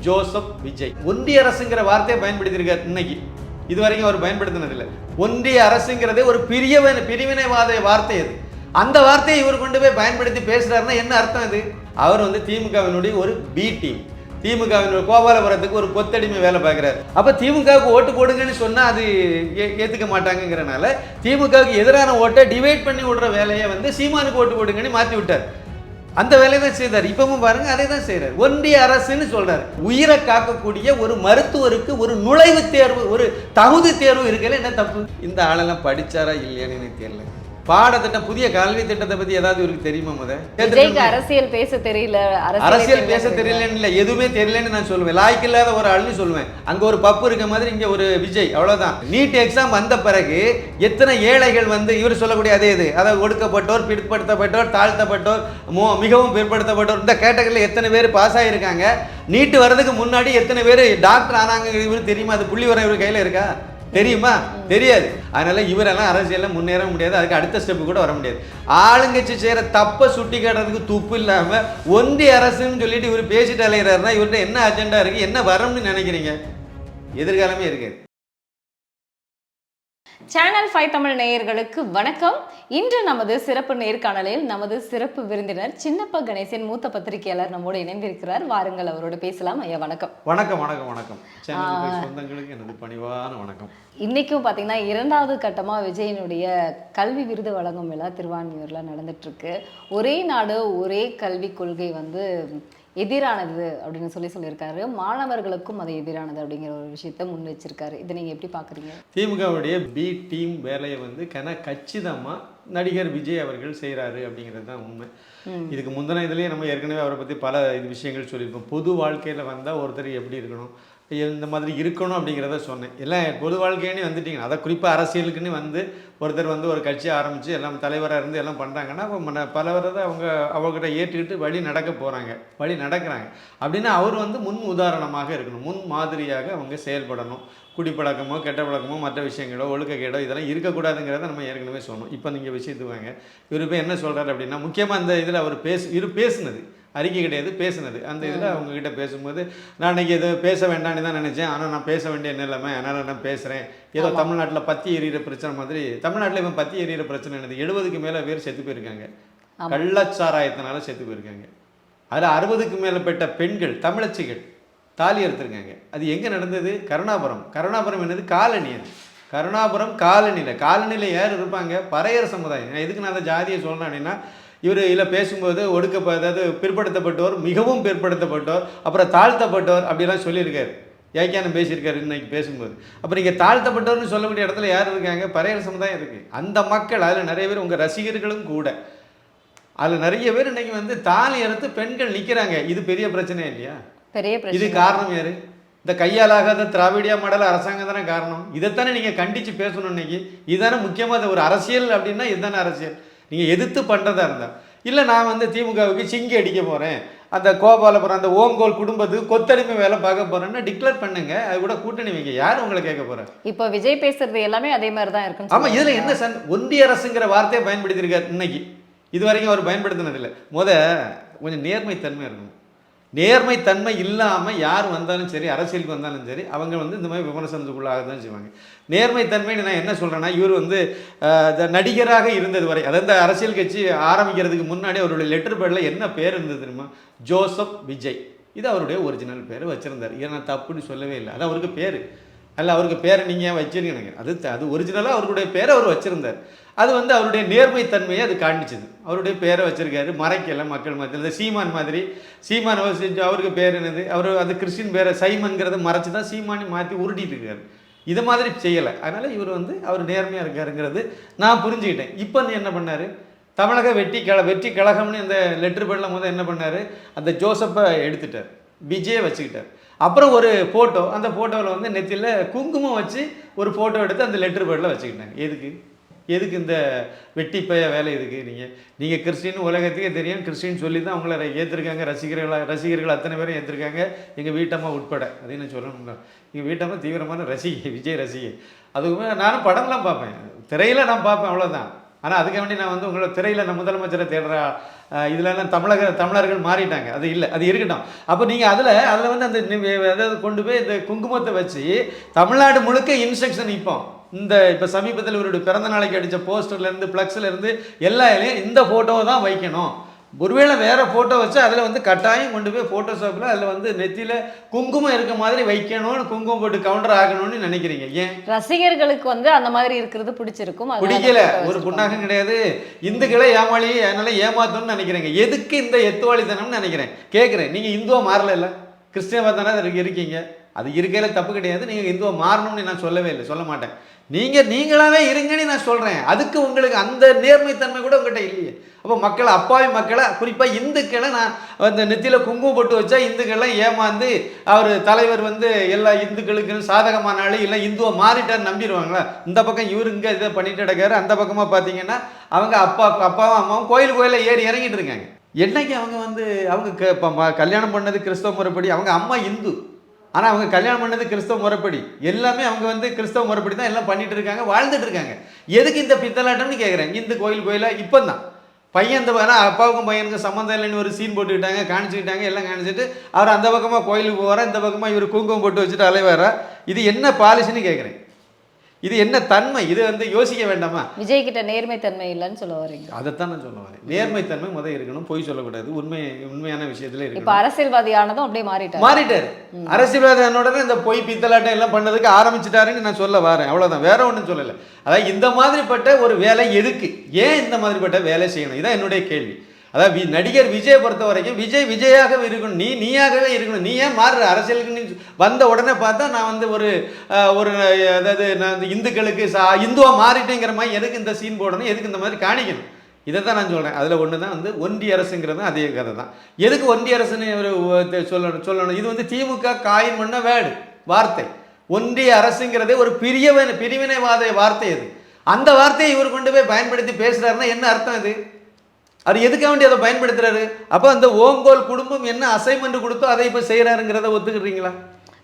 Joseph Vijay ஒன்றிய அரசுங்கிற வார்த்தையை பயன்படுத்தியிருக்கார். இன்னைக்கு இதுவரைக்கும் அவர் பயன்படுத்தினதில்லை. ஒன்றிய அரசுங்கிறதே ஒரு பிரிவினைவாத வார்த்தை. அது அந்த வார்த்தையை இவர் கொண்டு போய் பயன்படுத்தி பேசுறாருன்னா என்ன அர்த்தம்? இது அவர் திமுகவினுடைய ஒரு பி டீம். திமுகவினுடைய கோபாலபுரத்துக்கு ஒரு கொத்தடிமை வேலை பார்க்குறாரு. அப்போ திமுகவுக்கு ஓட்டு போடுங்கன்னு சொன்னால் அது ஏற்றுக்க மாட்டாங்கிறனால திமுகவுக்கு எதிரான ஓட்டை டிவைட் பண்ணி விடுற வேலையை சீமானுக்கு ஓட்டு போடுங்கன்னு மாற்றி விட்டார். அந்த வேலையை தான் செய்தார். இப்பவும் பாருங்க அதே தான் செய்யறாரு. ஒன்றிய அரசுன்னு சொல்றாரு. உயிரை காக்கக்கூடிய ஒரு மருத்துவருக்கு ஒரு நுழைவு தேர்வு, ஒரு தகுதி தேர்வு இருக்கல, என்ன தப்பு? இந்த ஆளெல்லாம் படிச்சாரா இல்லையான்னு எனக்கு தெரியல. பாடத்திட்டம், புதிய கல்வி திட்டத்தை பத்தி ஏதாவது இவருக்கு தெரியுமா? அரசியல் பேச தெரியல, அரசியல் பேச தெரியலன்னு இல்லை, எதுவுமே தெரியலன்னு நான் சொல்லுவேன். லாய்க்கு இல்லாத ஒரு ஆள்னு சொல்லுவேன். அங்க ஒரு பப்பு இருக்க மாதிரி இங்க ஒரு விஜய், அவ்வளவுதான். நீட் எக்ஸாம் வந்த பிறகு எத்தனை ஏழைகள் இவர் சொல்லக்கூடிய அதே இது, அதாவது ஒடுக்கப்பட்டோர், பிற்படுத்தப்பட்டோர், தாழ்த்தப்பட்டோர், மிகவும் பிற்படுத்தப்பட்டோர், இந்த கேட்டகரியில் எத்தனை பேர் பாஸ் ஆகியிருக்காங்க. நீட்டு வர்றதுக்கு முன்னாடி எத்தனை பேர் டாக்டர் ஆனாங்க இவரு தெரியுமா? அது புள்ளி வர இவர் கையில் இருக்கா? தெரியுமா? தெரியாது. அதனால இவரெல்லாம் அரசியலில் முன்னேற முடியாது. அதுக்கு அடுத்த ஸ்டெப்பு கூட வர முடியாது. ஆளுங்கட்சி செய்கிற தப்பை சுட்டி காட்டுறதுக்கு துப்பு இல்லாமல் ஒன்றிய அரசுன்னு சொல்லிட்டு இவர் பேசிட்டு அலைகிறாருன்னா இவர்கிட்ட என்ன அஜெண்டா இருக்கு, என்ன வரும்னு நினைக்கிறீங்க? எதிர்காலமே இருக்காது. சேனல் 5 தமிழ் நேயர்களுக்கு வணக்கம். இன்று நமது சிறப்பு நேர்காணலில் நமது சிறப்பு விருந்தினர் சின்னப்ப கணேசன், மூத்த பத்திரிகையாளர், நம்மோடு இணைந்திருக்கிறார். வாருங்கள், அவரோட பேசலாம். ஐயா வணக்கம். வணக்கம் வணக்கம் வணக்கம். சொந்தங்களுக்கு எனது பணிவான வணக்கம். இன்னைக்கும் பார்த்தீங்கன்னா 2வது கட்டமாக விஜயனுடைய கல்வி விருது வழங்கும் விழா திருவான்மியூர்ல நடந்துட்டு இருக்கு. ஒரே நாடு ஒரே கல்விக் கொள்கை எதிரானது அப்படின்னு சொல்லியிருக்காரு. மாணவர்களுக்கும் அது எதிரானது அப்படிங்கிற ஒரு விஷயத்த முன் வச்சிருக்காரு. இதை நீங்க எப்படி பாக்குறீங்க? திமுகவுடைய பி டீம் வேலையை கச்சிதமா நடிகர் விஜய் அவர்கள் செய்கிறாரு அப்படிங்கிறது தான் உண்மை. இதுக்கு முந்தின இதுலேயே நம்ம ஏற்கனவே அவரை பற்றி பல விஷயங்கள் சொல்லியிருப்போம். பொது வாழ்க்கையில் வந்தால் ஒருத்தர் எப்படி இருக்கணும், இந்த மாதிரி இருக்கணும் அப்படிங்கிறத சொன்னேன். எல்லாம் பொது வாழ்க்கைன்னு வந்துட்டீங்க, அதை குறிப்பாக அரசியலுக்குன்னு ஒருத்தர் ஒரு கட்சி ஆரம்பித்து எல்லாம் தலைவராக இருந்து எல்லாம் பண்ணுறாங்கன்னா பலவரை அவங்ககிட்ட ஏற்றுக்கிட்டு வழி நடக்க போகிறாங்க, வழி நடக்கிறாங்க அப்படின்னா அவர் முன் உதாரணமாக இருக்கணும், முன் மாதிரியாக அவங்க செயல்படணும். குடிப்பழக்கமோ கெட்ட பழக்கமோ மற்ற விஷயங்களோ ஒழுக்கக்கேடோ இதெல்லாம் இருக்கக்கூடாதுங்கிறத நம்ம ஏற்கனவே சொன்னோம். இப்போ நீங்கள் விஷயத்துக்கு வாங்க. இவர் இப்போ என்ன சொல்கிறாரு அப்படின்னா, முக்கியமாக அந்த இதில் அவர் பேசுனது அறிக்கை கிடையாது, பேசுனது அந்த இதில் அவங்கக்கிட்ட பேசும்போது நான் இன்றைக்கி எது பேச வேண்டான்னு தான் நினச்சேன், ஆனால் நான் பேச வேண்டிய நிலைமை, அதனால் நான் பேசுகிறேன். ஏதோ தமிழ்நாட்டில் பத்தி எறிகிற பிரச்சனை மாதிரி, தமிழ்நாட்டில் இவன் பத்தி எறிகிற பிரச்சனை என்னது, 70க்கு மேலே பேர் செத்து போயிருக்காங்க, கள்ளச்சாராயத்தினால செத்து போயிருக்காங்க. அதில் 60க்கு மேற்பட்ட பெண்கள் தமிழச்சிகள் தாலி எடுத்திருக்காங்க. அது எங்கே நடந்தது? கருணாபுரம் என்னது? காலனி. அது கருணாபுரம் காலனியில் யார் இருப்பாங்க? பறையர் சமுதாயம். எதுக்கு நான் அந்த ஜாதியை சொல்கிறேன் அப்படின்னா, இவர் இதில் பேசும்போது அதாவது பிற்படுத்தப்பட்டோர், மிகவும் பிற்படுத்தப்பட்டோர், அப்புறம் தாழ்த்தப்பட்டோர் அப்படிலாம் சொல்லியிருக்காரு. ஏக்கியானம் பேசியிருக்காரு இன்னைக்கு பேசும்போது. அப்புறம் இங்கே தாழ்த்தப்பட்டோர்னு சொல்லக்கூடிய இடத்துல யார் இருக்காங்க? பறையர் சமுதாயம் இருக்குது. அந்த மக்கள், அதில் நிறைய பேர் உங்கள் ரசிகர்களும் கூட, அதில் நிறைய பேர் இன்னைக்கு தாலி எடுத்து பெண்கள் நிற்கிறாங்க. இது பெரிய பிரச்சனை இல்லையா? பெரிய பிரச்சனை. இது காரணம் யாரு? இந்த கையாலாகாத திராவிடியா மாடல் அரசாங்கம் தானே காரணம். இதைத்தானே நீங்கள் கண்டித்து பேசணும். இன்னைக்கு இதுதானே முக்கியமாக ஒரு அரசியல் அப்படின்னா இதுதானே அரசியல். நீங்கள் எதிர்த்து பண்ணுறதா இருந்தால் இல்லை, நான் திமுகவுக்கு சிங்கி அடிக்க போகிறேன், அந்த கோபாலபுரம் அந்த ஓங்கோல் குடும்பத்துக்கு கொத்தடிமை வேலை பார்க்க போகிறேன்னு டிக்ளேர் பண்ணுங்க, அது கூட கூட்டணி வைங்க. யார் உங்களை கேட்க போகிறார்? இப்போ விஜய் பேசுறது எல்லாமே அதே மாதிரி தான் இருக்கும். ஆமாம், இதில் என்ன ஒன்றிய அரசுங்கிற வார்த்தையை பயன்படுத்தியிருக்காரு இன்னைக்கு. இது வரைக்கும் அவர் பயன்படுத்தினதில்லை. கொஞ்சம் நேர்மைத்தன்மை இருக்கணும். நேர்மைத்தன்மை இல்லாமல் யார் வந்தாலும் சரி, அரசியலுக்கு வந்தாலும் சரி, அவங்க இந்த மாதிரி விமர்சனத்துக்குள்ளாக தான் செய்வாங்க. நேர்மைத்தன்மைன்னு நான் என்ன சொல்கிறேன்னா, இவர் நடிகராக இருந்தது வரை, அதாவது அரசியல் கட்சி ஆரம்பிக்கிறதுக்கு முன்னாடி அவருடைய லெட்டர் பேரில் என்ன பேர் இருந்தது தெரியுமா? ஜோசப் விஜய். இது அவருடைய ஒரிஜினல் பேர் வச்சுருந்தார். இதை நான் தப்புன்னு சொல்லவே இல்லை. அது அவருக்கு பேர் அல்ல, அவருக்கு பேரை நீங்கள் வச்சிருக்கீங்க. அது ஒரிஜினலாக அவருடைய பேரை அவர் வச்சுருந்தார். அது அவருடைய நேர்மைத்தன்மையை அது காண்பிச்சது. அவருடைய பேரை வச்சிருக்காரு, மறைக்கல மக்கள் மத்தியில். சீமான் மாதிரி, சீமான் அவருக்கு பேர் என்னது, அவர் அது கிறிஸ்டின் பேரை சைமன்கிறத மறைச்சி தான் சீமானி மாற்றி உருட்டிட்டு இருக்காரு. இதை மாதிரி செய்யலை. அதனால் இவர் அவர் நேர்மையாக இருக்காருங்கிறது நான் புரிஞ்சுக்கிட்டேன். இப்போ என்ன பண்ணார்? தமிழக வெற்றி கழகம்னு இந்த லெட்டர் பேரில் என்ன பண்ணார்? அந்த ஜோசப்பை எடுத்துட்டார், விஜயை வச்சுக்கிட்டார். அப்புறம் ஒரு ஃபோட்டோ, அந்த ஃபோட்டோவில் நெத்தியில் குங்குமம் வச்சு ஒரு ஃபோட்டோ எடுத்து அந்த லெட்டர் பேரில் வச்சுக்கிட்டாங்க. எதுக்கு இந்த வெட்டிப்பைய வேலை? எதுக்கு? நீங்கள் கிறிஸ்டின் உலகத்துக்கே தெரியும், கிறிஸ்டின் சொல்லி தான் அவங்கள ஏற்றிருக்காங்க. ரசிகர்கள் அத்தனை பேரும் ஏற்றிருக்காங்க, எங்கள் வீட்டம்மா உட்பட. அதையும் நான் சொல்லணும்ல, எங்கள் வீட்டம்மா தீவிரமான ரசிகை, விஜய் ரசிகை. அதுவுமே நானும் படம்லாம் பார்ப்பேன், திரையில் நான் பார்ப்பேன், அவ்வளோதான். ஆனால் அதுக்கு வேண்டி நான் வந்து உங்களோட திரையில் நான் முதலமைச்சரை தேடுற இதுலலாம் தமிழர்கள் மாறிட்டாங்க, அது இல்லை, அது இருக்கட்டும். அப்போ நீங்கள் அதில் வந்து அந்த அதாவது கொண்டு போய் இந்த குங்குமத்தை வச்சு தமிழ்நாடு முழுக்க இன்ஸ்ட்ரக்ஷன் இப்போ சமீபத்தில் இவருடைய பிறந்த நாளைக்கு அடித்த போஸ்டர்லேருந்து ஃப்ளக்ஸ்லேருந்து எல்லா இலையும் இந்த ஃபோட்டோவை தான் வைக்கணும். ஒருவேளை வேறு ஃபோட்டோ வச்சு அதில் வந்து கட்டாயம் கொண்டு போய் ஃபோட்டோஷாப்பில் அதில் வந்து நெத்தியில் குங்குமம் இருக்க மாதிரி வைக்கணும்னு, குங்குமம் போட்டு கவுண்டர் ஆகணும்னு நினைக்கிறீங்க. ஏன் ரசிகர்களுக்கு வந்து அந்த மாதிரி இருக்கிறது பிடிச்சிருக்கும், பிடிக்கல, ஒரு புண்ணாகம் கிடையாது. இந்துக்களை ஏமாளி அதனால ஏமாத்தணும்னு நினைக்கிறீங்க. எதுக்கு இந்த எத்துவாளித்தனம்னு நினைக்கிறேன், கேட்குறேன். நீங்கள் இந்துவா மாறல இல்லை, கிறிஸ்டியனாக தானே இருக்கீங்க, அது இருக்கையில் தப்பு கிடையாது. நீங்கள் இந்துவா மாறணும்னு நான் சொல்லவே இல்லை, சொல்ல மாட்டேன். நீங்களாவே இருங்கன்னு நான் சொல்கிறேன். அதுக்கு உங்களுக்கு அந்த நேர்மைத்தன்மை கூட உங்கள்கிட்ட இல்லையே. அப்போ மக்களை, அப்பாவி மக்களை, குறிப்பாக இந்துக்களை நான் அந்த நெத்தியில் குங்குமம் போட்டு வச்சா இந்துக்கள்லாம் ஏமாந்து அவர் தலைவர் வந்து எல்லா இந்துக்களுக்கு சாதகமான ஆள் இல்லை இந்துவை மாறிட்டார் நம்பிடுவாங்களா? இந்த பக்கம் இவர் இங்கே இதை பண்ணிட்டு கிடக்காரு, அந்த பக்கமாக பார்த்தீங்கன்னா அவங்க அப்பாவும் அம்மாவும் கோயிலில் ஏறி இறங்கிட்டு இருக்காங்க. என்னைக்கு அவங்க வந்து அவங்க கல்யாணம் பண்ணது கிறிஸ்தவ முறைப்படி, அவங்க அம்மா இந்து, ஆனால் அவங்க கல்யாணம் பண்ணது கிறிஸ்தவ முறைப்படி, எல்லாமே அவங்க வந்து கிறிஸ்தவ முறைப்படி தான் எல்லாம் பண்ணிட்டு இருக்காங்க, வாழ்ந்துட்டு இருக்காங்க. எதுக்கு இந்த பித்தலாட்டம்னு கேட்குறேன். இந்த கோயிலாக இப்போ தான் பையன் இந்த அப்பாவுக்கும் பையனுக்கும் சம்மந்தம் இல்லைன்னு ஒரு சீன் போட்டுக்கிட்டாங்க, காணிச்சுக்கிட்டாங்க, எல்லாம் காணிச்சிட்டு அவர் அந்த பக்கமாக கோயிலுக்கு போகிறார், இந்த பக்கமாக இவர் குங்குமம் போட்டு வச்சுட்டு அலைவாரா? இது என்ன பாலிசின்னு கேட்குறேன். இது என்ன தன்மை? இது வந்து யோசிக்க வேண்டாமா? விஜய் கிட்ட நேர்மைத்தன்மை இல்லைன்னு சொல்ல வரீங்க? அதைத்தான் நான் சொல்ல வரேன். நேர்மைத்தன்மை முதல் இருக்கணும், பொய் சொல்லக்கூடாது, உண்மையான விஷயத்துல இருக்கு. இப்போ அரசியல்வாதியானதும் அப்படியே மாறிட்டாரு. அரசியல்வாதியானோட இந்த பொய் பித்தலாட்டம் எல்லாம் பண்ணதுக்கு ஆரம்பிச்சுட்டாருன்னு நான் சொல்ல வரேன், அவ்வளோதான், வேற ஒன்றும் சொல்லலை. அதாவது இந்த மாதிரிப்பட்ட ஒரு வேலை எதுக்கு, ஏன் இந்த மாதிரிப்பட்ட வேலை செய்யணும், இதான் என்னுடைய கேள்வி. அதாவது நடிகர் விஜய் பொறுத்த வரைக்கும் விஜயாகவே இருக்கணும், நீயாகவே இருக்கணும். நீ ஏன் மாறுற? அரசியலுக்கு நீ வந்த உடனே பார்த்தா நான் வந்து ஒரு அதாவது நான் இந்த இந்துக்களுக்கு இந்துவாக மாறிட்டேங்கிற மாதிரி எதுக்கு இந்த சீன் போடணும், எதுக்கு இந்த மாதிரி காணிக்கணும், இதை தான் நான் சொல்கிறேன். அதில் ஒன்று தான் வந்து ஒன்றிய அரசுங்கிறது அதே கதை தான். எதுக்கு ஒன்றிய அரசுன்னு சொல்லணும்? இது வந்து திமுக காயின் பண்ண வார்த்தை. ஒன்றிய அரசுங்கிறதே ஒரு பிரிவினைவாத வார்த்தை. அது அந்த வார்த்தையை இவர் கொண்டு போய் பயன்படுத்தி பேசுகிறாருன்னா என்ன அர்த்தம்? இது அவர் எதுக்காக வேண்டி அதை பயன்படுத்துறாரு? அப்போ அந்த ஓங்கோல் குடும்பம் என்ன அசைன்மெண்ட் கொடுத்தோ அதை இப்போ செய்கிறாருங்கிறத ஒத்துக்கிறீங்களா?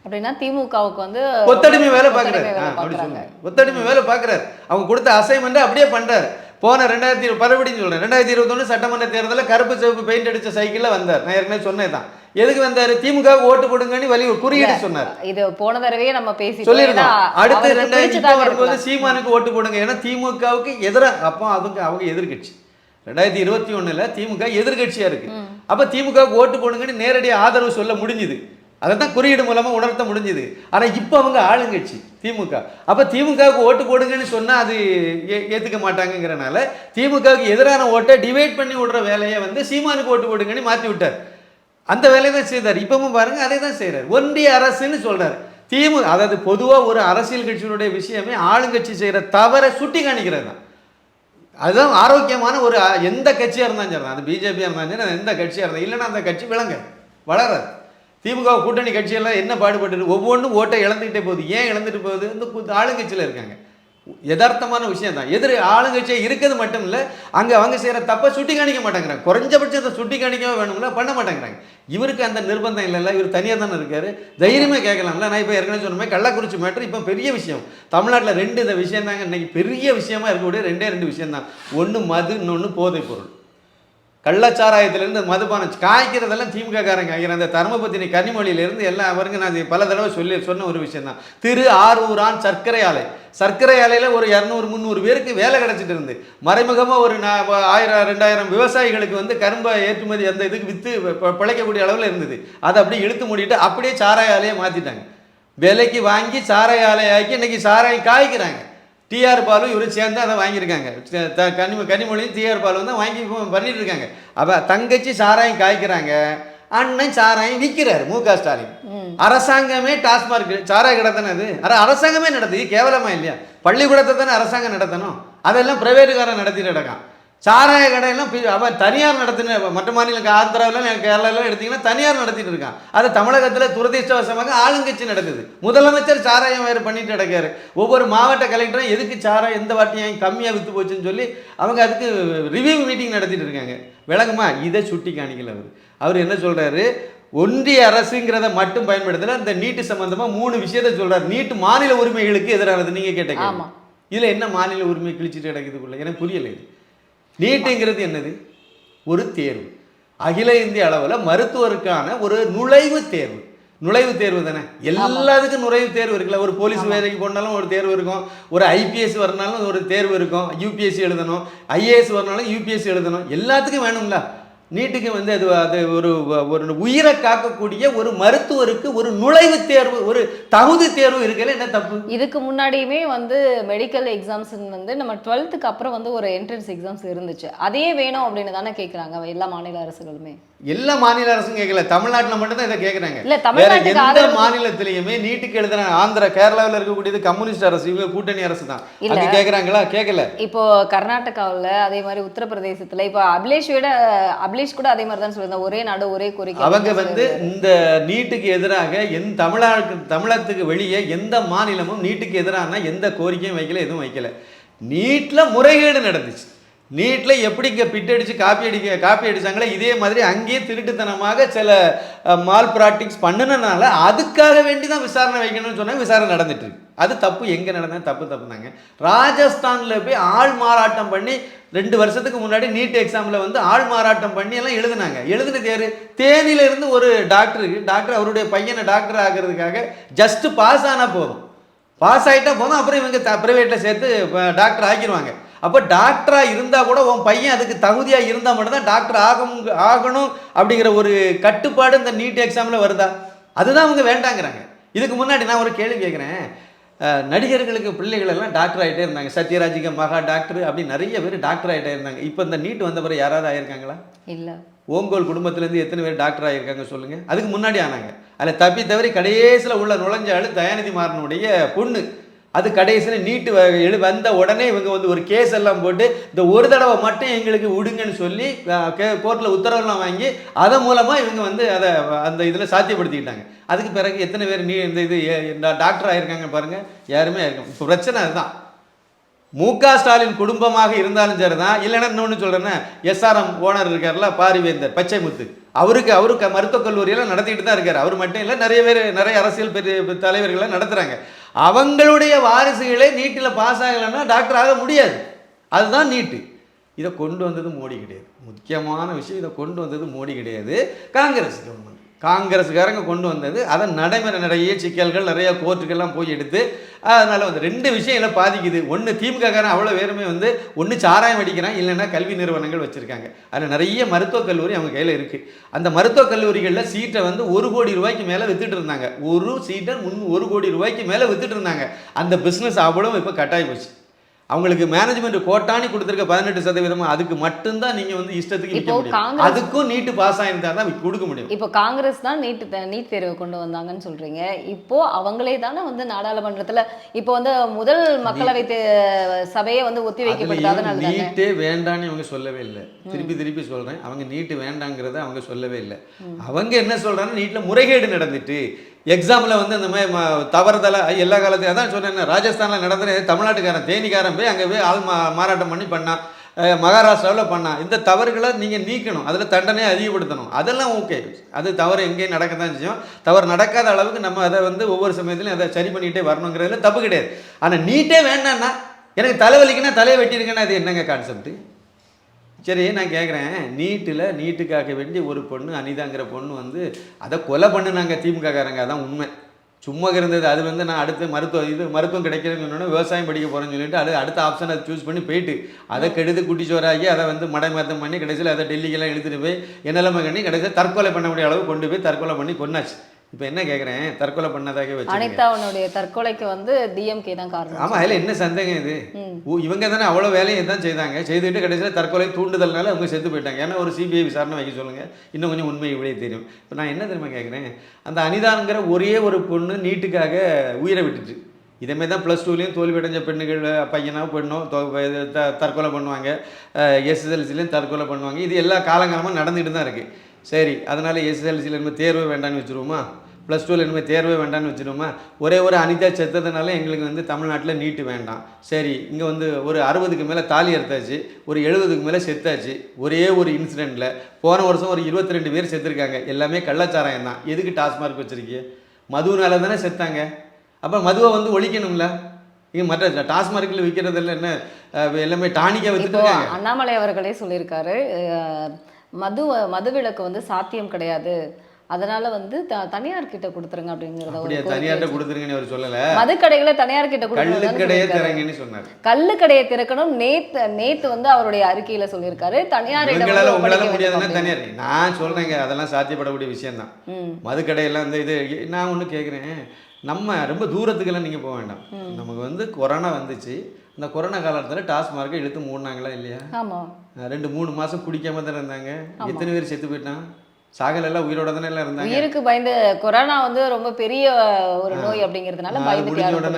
அப்படின்னா திமுகவுக்கு வந்து ஒத்தடிமை வேலை பார்க்குறாரு, அப்படி சொல்லுங்க. ஒத்தடிமை வேலை பார்க்குறாரு. அவங்க கொடுத்த அசைன்மெண்ட்டை அப்படியே பண்ணுறாரு. போன 2021 சட்டமன்ற தேர்தலில் கருப்பு சிவப்பு பெயிண்ட் அடித்த சைக்கிளில் வந்தார். நான் ஏற்கனவே சொன்னேன் தான். எதுக்கு வந்தார்? திமுக ஓட்டு போடுங்கன்னு குறியீடு சொன்னார். இது போன தடவையே நம்ம பேசி சொல்லிருக்கோம். அடுத்து 2000 வரும்போது சீமானுக்கு ஓட்டு போடுங்க, ஏன்னா திமுகவுக்கு எதிராக. அப்போ அவங்க எதிர்கட்சி. 2021 திமுக எதிர்கட்சியா இருக்கு. அப்ப திமுகவுக்கு ஓட்டு போடுங்கன்னு நேரடியாக ஆதரவு சொல்ல முடிஞ்சுது, அதை தான் குறியீடு மூலமா உணர்த்த முடிஞ்சுது. ஆனா இப்போ அவங்க ஆளுங்கட்சி திமுக. அப்ப திமுகவுக்கு ஓட்டு போடுங்கன்னு சொன்னா அது ஏத்துக்க மாட்டாங்கிறனால திமுகவுக்கு எதிரான ஓட்டை டிவைட் பண்ணி விடுற வேலையை வந்து சீமானுக்கு ஓட்டு போடுங்கன்னு மாற்றி விட்டார். அந்த வேலையை தான் செய்தார். இப்பவும் பாருங்க அதே தான் செய்யறாரு. ஒன்றிய அரசுன்னு சொல்றாரு. அதாவது பொதுவாக ஒரு அரசியல் கட்சியினுடைய விஷயமே ஆளுங்கட்சி செய்யற தவறை சுட்டி காணிக்கிறது தான். அதுதான் ஆரோக்கியமான ஒரு எந்த கட்சியாக இருந்தாலும் சரி, அது பிஜேபியாக இருந்தாலும் சரி, எந்த கட்சியாக இருந்தால் இல்லைன்னா அந்த கட்சி வளராது. திமுக கூட்டணி கட்சியெல்லாம் என்ன பாடுபட்டு ஒவ்வொன்றும் ஓட்டை இழந்துக்கிட்டே போகுது. ஏன் இழந்துட்டு போகுது? இந்த ஆளுங்கட்சியில் இருக்காங்க. யதார்த்தமான விஷயம் தான். ஆளுங்கட்சியை இருக்கிறது மட்டும் இல்லை, அங்கே அவங்க செய்கிற தப்பை சுட்டி காணிக்க மாட்டேங்கிறாங்க. குறைஞ்சபட்சம் அதை சுட்டி காணிக்கவே வேணும்ல, பண்ண மாட்டேங்கிறாங்க. இவருக்கு அந்த நிர்பந்தம் இல்லைல்ல, இவர் தனியாக தானே இருக்காரு, தைரியமாக கேட்கலாம்ல. நான் இப்போ ஏற்கனவே சொன்ன மாதிரி கள்ளக்குறிச்சி மேட்ரு இப்போ பெரிய விஷயம். தமிழ்நாட்டில் இந்த விஷயம் தாங்க இன்னைக்கு பெரிய விஷயமா இருக்கக்கூடிய 2 விஷயம் தான். ஒன்று மது, இன்னொன்று போதைப் பொருள். கள்ளச்சாராயத்திலேருந்து மதுபானம் காய்க்கிறதெல்லாம் திமுக காரங்க ஆகிற அந்த தர்மபத்தினி கனிமொழியிலேருந்து எல்லாம் அவருங்க நான் பல தடவை சொன்ன ஒரு விஷயம் தான். ஆரூரான் சர்க்கரை ஆலையில் ஒரு 200-300 பேருக்கு வேலை கிடச்சிட்டு இருந்து மறைமுகமாக ஒரு 1000-2000 விவசாயிகளுக்கு வந்து கரும்பை ஏற்றுமதி அந்த இதுக்கு விற்று பிழைக்கக்கூடிய அளவில் இருந்தது. அதை அப்படியே இழுத்து மூடிட்டு அப்படியே சாராய ஆலையை மாற்றிட்டாங்க. விலைக்கு வாங்கி சாராய ஆலையாக்கி இன்னைக்கு சாராயம் காய்க்கிறாங்க. டிஆர் பாலும் இவரு சேர்ந்து அதை வாங்கியிருக்காங்க. கனிமொழியும் டிஆர் பாலும் தான் வாங்கி பண்ணிட்டு இருக்காங்க. அப்போ தங்கச்சி சாராயம் காய்க்கிறாங்க, அண்ணன் சாராயம் விற்கிறாரு மு.க. ஸ்டாலின். அரசாங்கமே டாஸ்மார்க் சாராய கடை தானே அது, அரசாங்கமே நடத்துது. கேவலமா இல்லையா? பள்ளிக்கூடத்தை தானே அரசாங்கம் நடத்தணும், அதெல்லாம் பிரைவேட்டுக்காரன் நடத்திட்டு கிடக்கான். சாராய கடையெல்லாம் அவன் தனியார் நடத்தின மற்ற மாநிலம் ஆந்திராவில் கேரளாவில் எடுத்தீங்கன்னா தனியார் நடத்திட்டு இருக்கான். அது தமிழகத்தில் துரதிர்ஷ்டவசமாக ஆளுங்கட்சி நடக்குது. முதலமைச்சர் சாராயம் வேறு பண்ணிட்டு நடக்காரு. ஒவ்வொரு மாவட்ட கலெக்டரும் எதுக்கு சாராயம் எந்த வாட்டியும் கம்மியாக விற்று போச்சுன்னு சொல்லி அவங்க அதுக்கு ரிவ்யூ மீட்டிங் நடத்திட்டு இருக்காங்க. விளங்குமா? இதை சுட்டி காணிக்கல அவர் என்ன சொல்றாரு? ஒன்றிய அரசுங்கிறத மட்டும் பயன்படுத்தல, இந்த நீட்டு சம்பந்தமா 3 விஷயத்த சொல்றாரு. நீட்டு மாநில உரிமைகளுக்கு எதிரானது. நீங்க கேட்டீங்க இதில் என்ன மாநில உரிமை கிழிச்சிட்டு கிடக்குதுக்குள்ள எனக்கு புரியலை. இது நீட்டுங்கிறது என்னது? ஒரு தேர்வு, அகில இந்திய அளவில் மருத்துவருக்கான ஒரு நுழைவுத் தேர்வு தானே. எல்லாத்துக்கும் நுழைவுத் தேர்வு இருக்குல்ல. ஒரு போலீஸ் வேலைக்கு போனாலும் ஒரு தேர்வு இருக்கும், ஒரு ஐபிஎஸ் வரனாலும் ஒரு தேர்வு இருக்கும், யூபிஎஸ்சி எழுதணும், ஐஏஎஸ் வரனாலும் யூபிஎஸ்சி எழுதணும், எல்லாத்துக்கும் வேணும்ல. நீட்டுக்கு வந்து அது ஒரு உயிரை காக்கக்கூடிய ஒரு மருத்துவருக்கு ஒரு நுழைவுத் தேர்வு, ஒரு தகுதி தேர்வு இருக்கல, என்ன தப்பு? இதுக்கு முன்னாடியுமே வந்து மெடிக்கல் எக்ஸாம்ஸ் வந்து நம்ம 12th அப்புறம் வந்து ஒரு என்ட்ரன்ஸ் எக்ஸாம்ஸ் இருந்துச்சு. அதே வேணும் அப்படின்னு தானே கேட்குறாங்க எல்லா மாநில அரசுகளுமே. எல்லா மாநில அரசும் கேட்கல, தமிழ்நாட்டில் மட்டும்தான் இதை கேட்குறாங்க. இல்ல, வேற எந்த மாநிலத்திலையுமே நீட்டுக்கு எழுதுன ஆந்திரா கேரளாவில் இருக்கக்கூடியது கம்யூனிஸ்ட் அரசு, இவங்க கூட்டணி அரசு தான். அங்க கேட்குறாங்களா? கேட்கல. இப்போ கர்நாடகாவில் அதே மாதிரி உத்தரப்பிரதேசத்துல இப்போ அபிலேஷ் கூட அதே மாதிரி தான் சொல்லியிருந்தாங்க, ஒரே நாடு ஒரே கோரிக்கை. அவங்க வந்து இந்த நீட்டுக்கு எதிராக தமிழகத்துக்கு வெளியே எந்த மாநிலமும் நீட்டுக்கு எதிரான எந்த கோரிக்கையும் வைக்கல, எதுவும் வைக்கல. நீட்ல முறைகேடு நடந்துச்சு. நீட்டில் எப்படி இங்கே பிட்டடிச்சு காப்பி அடித்தாங்களே, இதே மாதிரி அங்கேயே திருட்டுத்தனமாக சில மால் ப்ராக்டிக்ஸ் பண்ணினால அதுக்காக வேண்டி தான் விசாரணை வைக்கணும்னு சொன்னாங்க. விசாரணை நடந்துட்டு இருக்கு. அது தப்பு. எங்கே நடந்தால் தப்பு தாங்க. ராஜஸ்தானில் போய் ஆள் மாறாட்டம் பண்ணி 2 வருஷத்துக்கு முன்னாடி நீட் எக்ஸாமில் வந்து ஆள் மாறாட்டம் பண்ணி எல்லாம் எழுதுனாங்க. எழுதுனது தேனியிலிருந்து ஒரு டாக்டர் அவருடைய பையனை டாக்டர் ஆகிறதுக்காக ஜஸ்ட் பாஸ் ஆனால் போதும், பாஸ் ஆகிட்டா போதும், அப்புறம் இவங்க ப்ரைவேட்டில் சேர்த்து டாக்டர் ஆக்கிடுவாங்க. அப்போ டாக்டராக இருந்தால் கூட உன் பையன் அதுக்கு தகுதியாக இருந்தால் மட்டும்தான் டாக்டர் ஆகணும் அப்படிங்கிற ஒரு கட்டுப்பாடு இந்த நீட் எக்ஸாமில் வருதா? அதுதான் அவங்க வேண்டாங்கிறாங்க. இதுக்கு முன்னாடி நான் ஒரு கேள்வி கேட்குறேன். நடிகர்களுக்கு பிள்ளைகள் எல்லாம் டாக்டர் ஆகிட்டே இருந்தாங்க. சத்யராஜிக்கு மகா டாக்டர் அப்படி நிறைய பேர் டாக்டர் ஆகிட்டே இருந்தாங்க. இப்போ இந்த நீட் வந்த பிறகு யாராவது ஆகியிருக்காங்களா? இல்லை. ஓங்கோல் குடும்பத்திலேருந்து எத்தனை பேர் டாக்டர் ஆகியிருக்காங்க சொல்லுங்கள். அதுக்கு முன்னாடி ஆனாங்க. அதில் தப்பி தவறி கடைசியில் உள்ள நுழைஞ்சாலும் தயாநிதி மாறனுடைய பொண்ணு. அது கடைசியில் நீட்டு வந்த உடனே இவங்க வந்து ஒரு கேஸ் எல்லாம் போட்டு இந்த ஒரு தடவை மட்டும் எங்களுக்கு விடுங்கன்னு சொல்லி கோர்ட்டில் உத்தரவெல்லாம் வாங்கி அதன் மூலமாக இவங்க வந்து அந்த இதில் சாத்தியப்படுத்திக்கிட்டாங்க. அதுக்கு பிறகு எத்தனை பேர் இந்த டாக்டர் ஆகியிருக்காங்க பாருங்கள். யாருமே ஆயிருக்காங்க. இப்போ பிரச்சனை அதுதான். மு.க. ஸ்டாலின் குடும்பமாக இருந்தாலும் சரி தான். இல்லைன்னா இன்னொன்று சொல்கிறேன்னா, எஸ்ஆர்எம் ஓனர் இருக்கார்ல, பாரிவேந்தர் பச்சைமுத்து, அவருக்கு மருத்துவக் கல்லூரியெல்லாம் நடத்திட்டு தான் இருக்கார். அவர் மட்டும் இல்லை, நிறைய அரசியல் பெரிய தலைவர்கள்லாம் நடத்துகிறாங்க. அவங்களுடைய வாரிசுகளே நீட்டில் பாஸ் ஆகலைன்னா டாக்டர் ஆக முடியாது. அதுதான் நீட்டு. இதை கொண்டு வந்தது மோடி கிடையாது. முக்கியமான விஷயம், இதை கொண்டு வந்தது மோடி கிடையாது, காங்கிரஸ் கவர்மெண்ட். காங்கிரஸுக்காரங்க கொண்டு வந்தது. அதை நடைமுறை நிறைய சிக்கல்கள் நிறைய கோர்ட்டுக்கெல்லாம் போய் எடுத்து அதனால் வந்து 2 விஷயங்களை பாதிக்குது. ஒன்று, திமுககாரன் அவ்வளோ வேறுமே வந்து ஒன்று சாராயம் அடிக்கிறான், இல்லைன்னா கல்வி நிறுவனங்கள் வச்சுருக்காங்க. அதில் நிறைய மருத்துவக் கல்லூரி அவங்க கையில் இருக்குது. அந்த மருத்துவக் கல்லூரிகளில் சீட்டை வந்து 1 கோடி ரூபாய்க்கு மேலே வித்துட்டு இருந்தாங்க. ஒரு சீட்டை 1 கோடி ரூபாய்க்கு மேலே வித்துட்டு இருந்தாங்க. அந்த பிஸ்னஸ் அவ்வளோ இப்போ கட்டாயி போச்சு. அவங்களுக்கு மேனேஜ்மெண்ட் கோட்டானி கொடுத்துருக்க 18%, அதுக்கு மட்டும்தான் நீங்கள் வந்து இஷ்டத்துக்கு விற்க முடியும். அதுக்கும் நீட்டு பாஸ் ஆகிருந்தா தான் கொடுக்க முடியும். இப்போ காங்கிரஸ் தான் நீட் தேர்வை கொண்டு வந்தாங்கன்னு சொல்றீங்க. இப்போ அவங்களே தானே வந்து நாடாளுமன்றத்தில் இப்போ வந்து முதல் மக்களவை சபையை வந்து ஒத்தி வைக்கப்பட்டதுனால நீட்டே வேண்டான்னு அவங்க சொல்லவே இல்லை. திருப்பி சொல்றேன், அவங்க நீட்டு வேண்டாங்கிறத அவங்க சொல்லவே இல்லை. அவங்க என்ன சொல்றாங்க, நீட்டில் முறைகேடு நடந்துட்டு எக்ஸாமில் வந்து அந்த மாதிரி தவறுதலை எல்லா காலத்தையும் அதான் சொன்னேன். ராஜஸ்தானில் நடந்தது, தமிழ்நாட்டுக்காரன் தேனிக்காரன் போய் அங்கே போய் ஆள் மாறாட்டம் பண்ணி பண்ணான், மகாராஷ்டிராவில் பண்ணான். இந்த தவறுகளை நீங்கள் நீக்கணும், அதில் தண்டனையை அதிகப்படுத்தணும். அதெல்லாம் ஓகே, அது தவறு எங்கேயும் நடக்க தான் செய்யும். தவறு நடக்காத அளவுக்கு நம்ம அதை வந்து ஒவ்வொரு சமயத்துலையும் அதை சரி பண்ணிக்கிட்டே வரணுங்கிறதுல தப்பு கிடையாது. ஆனால் நீட்டே வேண்டான்னா, எனக்கு தலைவலிக்குன்னா தலையை வெட்டியிருக்கேன்னா அது என்னங்க கான்செப்ட்? சரி, நான் கேட்குறேன், நீட்டுக்காக வேண்டி ஒரு பொண்ணு அனிதாங்கிற பொண்ணு வந்து அதை கொலை பண்ணுனாங்க திமுககாரங்க. அதான் உண்மை. சும்மா இருந்தது. அது வந்து நான் அடுத்து மருத்துவம் கிடைக்கலன்னு சொன்னோன்னா விவசாயம் படிக்க போகிறேன்னு சொல்லிட்டு அடுத்த ஆப்ஷன் அதை சூஸ் பண்ணி போயிட்டு அதை கெடுத்து குட்டிச்சோராகி அதை வந்து மடைமாற்றம் பண்ணி கடைசியில் அதை டெல்லிக்கெல்லாம் எடுத்துகிட்டு போய் என்னெல்லாம் பண்ணி கடைசியில் தற்கொலை பண்ண முடிய அளவு கொண்டு போய் தற்கொலை பண்ணி கொன்னாச்சு. இப்போ என்ன கேட்குறேன், தற்கொலை பண்ணதாக வச்சு அனிதாவுடைய தற்கொலைக்கு வந்து டிஎம்கே தான் காரணம். ஆமாம், அதில் என்ன சந்தேகம்? இது இவங்க தானே அவ்வளோ வேலையை தான் செய்துட்டு கடைசியில் தற்கொலை தூண்டுதல்னால அவங்க செத்து போயிட்டாங்க. ஏன்னா ஒரு சிபிஐ விசாரணை வைக்க சொல்லுங்கள், இன்னும் கொஞ்சம் உண்மை இவ்வளோ தெரியும். இப்போ நான் என்ன தெரியுமா கேட்குறேன், அந்த அனிதாங்கிற ஒரே ஒரு பொண்ணு நீட்டுக்காக உயிரை விட்டுட்டு இதேமாதிரி தான் +2லேயும் தோல்வி அடைஞ்ச பெண்ணுகள் பையனோ பெண்ணோ தற்கொலை பண்ணுவாங்க, எஸ்எஸ்எல்சிலையும் தற்கொலை பண்ணுவாங்க. இது எல்லா காலங்காலமாக நடந்துகிட்டு தான் இருக்குது. சரி, அதனால் எஸ்எஸ்எல்சியில் இனிமேல் தேர்வே வேண்டான்னு வச்சுருவோமா, +2ல் இனிமேல் தேர்வே வேண்டான்னு வச்சுருவோமா? ஒரே ஒரு அனிதா செத்ததுனால எங்களுக்கு வந்து தமிழ்நாட்டில் நீட்டு வேண்டாம். சரி, இங்கே வந்து ஒரு 60க்கு மேலே தாலி அறுத்தாச்சு, ஒரு 70க்கு மேலே செத்தாச்சு. ஒரே ஒரு இன்சிடெண்ட்டில் போன வருஷம் ஒரு 22 பேர் செத்துருக்காங்க. எல்லாமே கள்ளச்சாராயம் தான். எதுக்கு டாஸ்மார்க் வச்சுருக்கீங்க? மதுவினால தானே செத்தாங்க. அப்போ மதுவை வந்து ஒழிக்கணும்ல. இங்கே மற்ற டாஸ்மார்க்கில் விற்கிறதெல்லாம் என்ன எல்லாமே டானிக்காக இப்போ விற்றுட்டு அண்ணாமலை அவர்களே சொல்லியிருக்காரு மதுவிலக்கு வந்து சாத்தியம் கிடையாது, அதனால வந்து தனியார் கிட்ட கொடுத்துருங்க அப்படிங்கறத. அப்படியே தனியார்ட்ட கொடுத்துருங்கன்னு அவர் சொல்லல, மதுக்கடைகளை தனியார் கிட்ட கள்ளுக்கடையே திறங்கன்னு சொன்னார். கள்ளுக்கடையை திறக்கணும் நேத்து வந்து அவருடைய அறிக்கையில சொல்லியிருக்காரு. தனியார் உங்களால முடியாதுன்னா தனியார். நான் சொல்றேங்க அதெல்லாம் சாத்தியப்படக்கூடிய விஷயம் தான். மதுக்கடையெல்லாம் இந்த இது நான் ஒண்ணு கேட்குறேன், நம்ம ரொம்ப தூரத்துக்கெல்லாம் நீங்க போக வேண்டாம். நமக்கு வந்து கொரோனா வந்துச்சு, இந்த கொரோனா காலத்தில் டாஸ்மார்க்கை இழுத்து மூடினாங்களா இல்லையா? 2-3 மாதம் குடிக்காம தானே இருந்தாங்க. எத்தனை பேர் செத்து போயிட்டான்? சாகலெல்லாம் உயிரோட தானே எல்லாம் இருந்தாங்க. உயிருக்கு பயந்து, கொரோனா வந்து ரொம்ப பெரிய ஒரு நோய் அப்படிங்கிறதுனால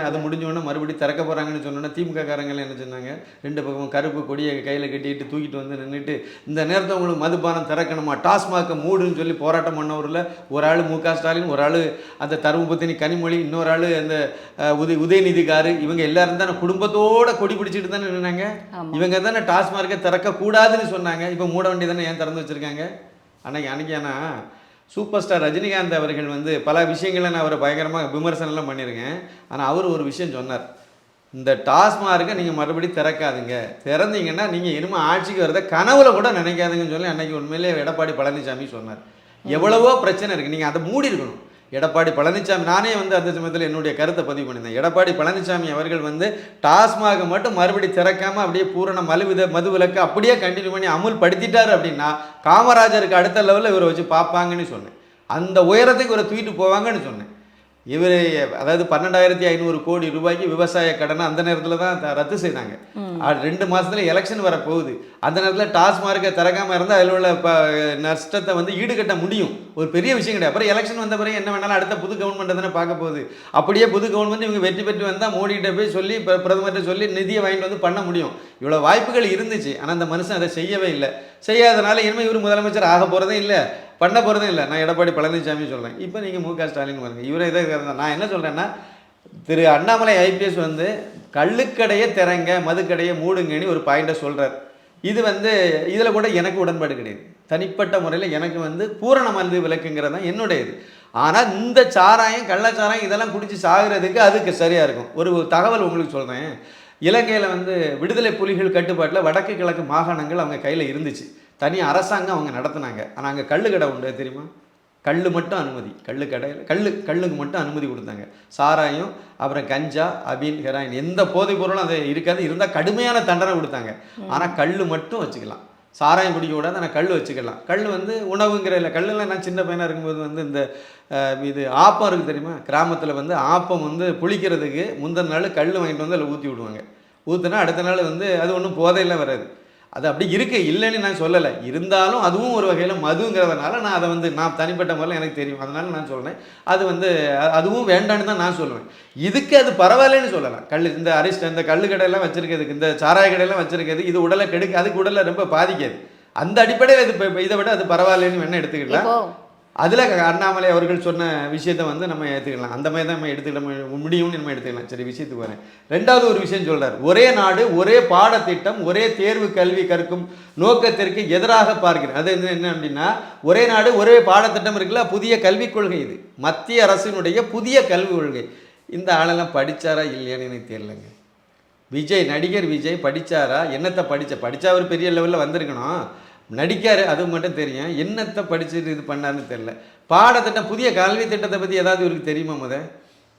அது முடிஞ்ச உடனே மறுபடியும் திறக்க போறாங்கன்னு சொன்னோன்னா திமுக காரங்கள் என்ன சொன்னாங்க, 2 பக்கமும் கருப்பு கொடியை கையில் கட்டிட்டு தூக்கிட்டு வந்து நின்றுட்டு இந்த நேரத்தை உங்களுக்கு மதுபானம் திறக்கணுமா, டாஸ்மார்க்கை மூடுன்னு சொல்லி போராட்டம் பண்ணவரில் ஒரு ஆள் மு க ஸ்டாலின், ஒரு ஆள் அந்த தருமபுத்தினி கனிமொழி, இன்னொரு ஆள் அந்த உதயநிதிக்காரு, இவங்க எல்லாரும் தானே குடும்பத்தோட கொடி பிடிச்சிட்டு தானே நின்னாங்க. இவங்க தானே டாஸ்மார்க்கை திறக்கக்கூடாதுன்னு சொன்னாங்க. இப்போ மூட வேண்டிய தானே ஏன் திறந்து வச்சிருக்காங்க? அன்னைக்கு ஆனால் சூப்பர் ஸ்டார் ரஜினிகாந்த் அவர்கள் வந்து பல விஷயங்களை நான் அவரை பயங்கரமாக விமர்சனம்லாம் பண்ணியிருக்கேன். ஆனால் அவர் ஒரு விஷயம் சொன்னார், இந்த டாஸ்மார்க்கை நீங்கள் மறுபடியும் திறக்காதுங்க, திறந்தீங்கன்னா நீங்கள் இனிமேல் ஆட்சிக்கு வரத கனவுல கூட நினைக்காதுங்கன்னு சொல்லி அன்னைக்கு உண்மையிலே எடப்பாடி பழனிசாமி சொன்னார். எவ்வளவோ பிரச்சனை இருக்குது, நீங்கள் அதை மூடி இருக்கணும். எடப்பாடி பழனிசாமி, நானே வந்து அந்த சமயத்தில் என்னுடைய கருத்தை பதிவு பண்ணியிருந்தேன். எடப்பாடி பழனிசாமி அவர்கள் வந்து டாஸ்மாக மட்டும் மறுபடி திறக்காமல் அப்படியே பூரண மது விலக்கு அப்படியே கண்டினியூ பண்ணி அமுல்படுத்திட்டார் அப்படின்னா காமராஜருக்கு அடுத்த லெவலில் இவரை வச்சு பார்ப்பாங்கன்னு சொன்னேன். அந்த உயரத்துக்கு இவரை தூக்கிட்டு போவாங்கன்னு சொன்னேன். இவர் அதாவது 12,500 கோடி ரூபாய்க்கு விவசாய கடனை அந்த நேரத்தில் தான் ரத்து செய்தாங்க. 2 மாதத்துல எலெக்ஷன் வர போகுது. அந்த நேரத்தில் டாஸ்மார்க்கை திறக்காமல் இருந்தால் அதில் உள்ள நஷ்டத்தை வந்து ஈடுகட்ட முடியும். ஒரு பெரிய விஷயம் கிடையாது. அப்புறம் எலெக்ஷன் வந்த பிறகு என்ன வேணாலும் அடுத்த புது கவர்மெண்ட் தானே பார்க்க போகுது. அப்படியே புது கவர்மெண்ட் இவங்க வெற்றி பெற்று வந்தால் மோடிகிட்ட போய் சொல்லி பிரதமர்கிட்ட சொல்லி நிதியை வாங்கிட்டு வந்து பண்ண முடியும். இவ்வளோ வாய்ப்புகள் இருந்துச்சு. ஆனால் அந்த மனுஷன் அதை செய்யவே இல்லை. செய்யாதனால இனிமேல் இவர் முதலமைச்சர் ஆக போகிறதே இல்லை, பண்ண போகிறதும் இல்லை. நான் எடப்பாடி பழனிசாமி சொல்கிறேன். இப்போ நீங்கள் மு க ஸ்டாலின் பாருங்க, இவரை இதை நான் என்ன சொல்கிறேன்னா, திரு அண்ணாமலை ஐபிஎஸ் வந்து கள்ளுக்கடையை திறங்க மதுக்கடையை மூடுங்கன்னு ஒரு பாயிண்டை சொல்கிறார். இது வந்து இதில் கூட எனக்கு உடன்பாடு கிடையாது. தனிப்பட்ட முறையில் எனக்கு வந்து பூரண மது விலக்குங்கிறது தான் என்னுடைய இது. ஆனால் இந்த சாராயம் கள்ளச்சாராயம் இதெல்லாம் குடித்து சாகிறதுக்கு அதுக்கு சரியாக இருக்கும். ஒரு தகவல் உங்களுக்கு சொல்கிறேன். இலங்கையில் வந்து விடுதலை புலிகள் கட்டுப்பாட்டில் வடக்கு கிழக்கு மாகாணங்கள் அவங்க கையில் இருந்துச்சு. தனி அரசாங்கம் அவங்க நடத்துனாங்க. ஆனால் அங்கே கள்ளுக்கடை உண்டு தெரியுமா? கல் மட்டும் அனுமதி, கல்லுக்கு மட்டும் அனுமதி கொடுத்தாங்க. சாராயம், அப்புறம் கஞ்சா, அபீன், ஹெராயின் எந்த போதைப் பொருளும் அது இருக்காது. இருந்தால் கடுமையான தண்டனை கொடுத்தாங்க. ஆனால் கல் மட்டும் வச்சுக்கலாம். சாராயம் குடிக்க கூடாது, ஆனால் கல் வச்சுக்கலாம். கல் வந்து உணவுங்கிற இல்லை. கல்லில் நான் சின்ன பையனாக இருக்கும்போது வந்து இந்த இது ஆப்பம் இருக்குது தெரியுமா? கிராமத்தில் வந்து ஆப்பம் வந்து புளிக்கிறதுக்கு முந்தின நாள் கல் வாங்கிட்டு வந்து அதில் ஊற்றி விடுவாங்க. ஊற்றுனா அடுத்த நாள் வந்து அது ஒன்றும் போதையெல்லாம் வராது. அது அப்படி இருக்குது, இல்லைன்னு நான் சொல்லலை. இருந்தாலும் அதுவும் ஒரு வகையில் மதுங்கிறதுனால நான் அதை வந்து நான் தனிப்பட்ட முறையில் எனக்கு தெரியும், அதனால நான் சொல்கிறேன். அது வந்து அதுவும் வேண்டான்னு தான் நான் சொல்லுவேன். இதுக்கு அது பரவாயில்லைன்னு சொல்லலாம். இந்த இந்த கல்லுக்கடையெல்லாம் வச்சுருக்கிறதுக்கு, இந்த சாராய கடையெல்லாம் வச்சுருக்கிறது, இது உடலை கெடுக்க, அதுக்கு உடலை ரொம்ப பாதிக்காது. அந்த அடிப்படையில் இது இதை விட அது பரவாயில்லைன்னு வேணால் எடுத்துக்கலாம். அதில் அண்ணாமலை அவர்கள் சொன்ன விஷயத்தை வந்து நம்ம ஏற்றுக்கலாம். அந்த மாதிரி தான் நம்ம எடுத்துக்கிட முடியும்னு நம்ம எடுத்துக்கலாம். சரி, விஷயத்துக்கு வரேன். 2வது ஒரு விஷயம் சொல்கிறார். ஒரே நாடு ஒரே பாடத்திட்டம் ஒரே தேர்வு கல்வி கற்கும் நோக்கத்திற்கு எதிராக பார்க்கிறேன். அது என்ன அப்படின்னா, ஒரே நாடு ஒரே பாடத்திட்டம் இருக்குல்ல, புதிய கல்விக் கொள்கை. இது மத்திய அரசினுடைய புதிய கல்விக் கொள்கை. இந்த ஆளெல்லாம் படித்தாரா இல்லையான்னு எனக்கு தெரியலைங்க. நடிகர் விஜய் படித்தாரா? என்னத்தை படித்தா அவர் பெரிய லெவலில் வந்திருக்கணும். நடிக்காரு, அது மட்டும் தெரியும். என்னத்தை படிச்சுட்டு இது பண்ணாருன்னு தெரியல. பாடத்திட்டம், புதிய கல்வி திட்டத்தை பற்றி ஏதாவது இவருக்கு தெரியுமா?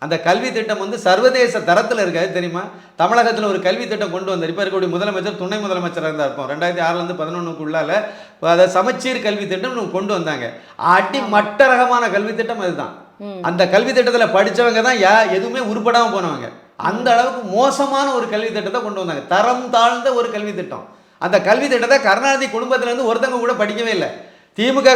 அந்த கல்வி திட்டம் வந்து சர்வதேச தரத்தில் இருக்காது தெரியுமா? தமிழகத்தில் ஒரு கல்வி திட்டம் கொண்டு வந்தார். இப்போ இருக்கக்கூடிய முதலமைச்சர் துணை முதலமைச்சராக இருந்தால் இருப்போம். 2006லேருந்து 2011க்குள்ளால அதை சமச்சீர் கல்வி திட்டம் கொண்டு வந்தாங்க. மட்ட ரகமான கல்வி திட்டம் அதுதான். அந்த கல்வி திட்டத்தில் படித்தவங்க தான் எதுவுமே உருப்படாமல் போனவங்க. அந்த அளவுக்கு மோசமான ஒரு கல்வி திட்டத்தை கொண்டு வந்தாங்க. தரம் தாழ்ந்த ஒரு கல்வி திட்டம். அந்த கல்வி திட்டத்தை கருணாநிதி குடும்பத்திலேருந்து ஒருத்தவங்க கூட படிக்கவே இல்லை. திமுக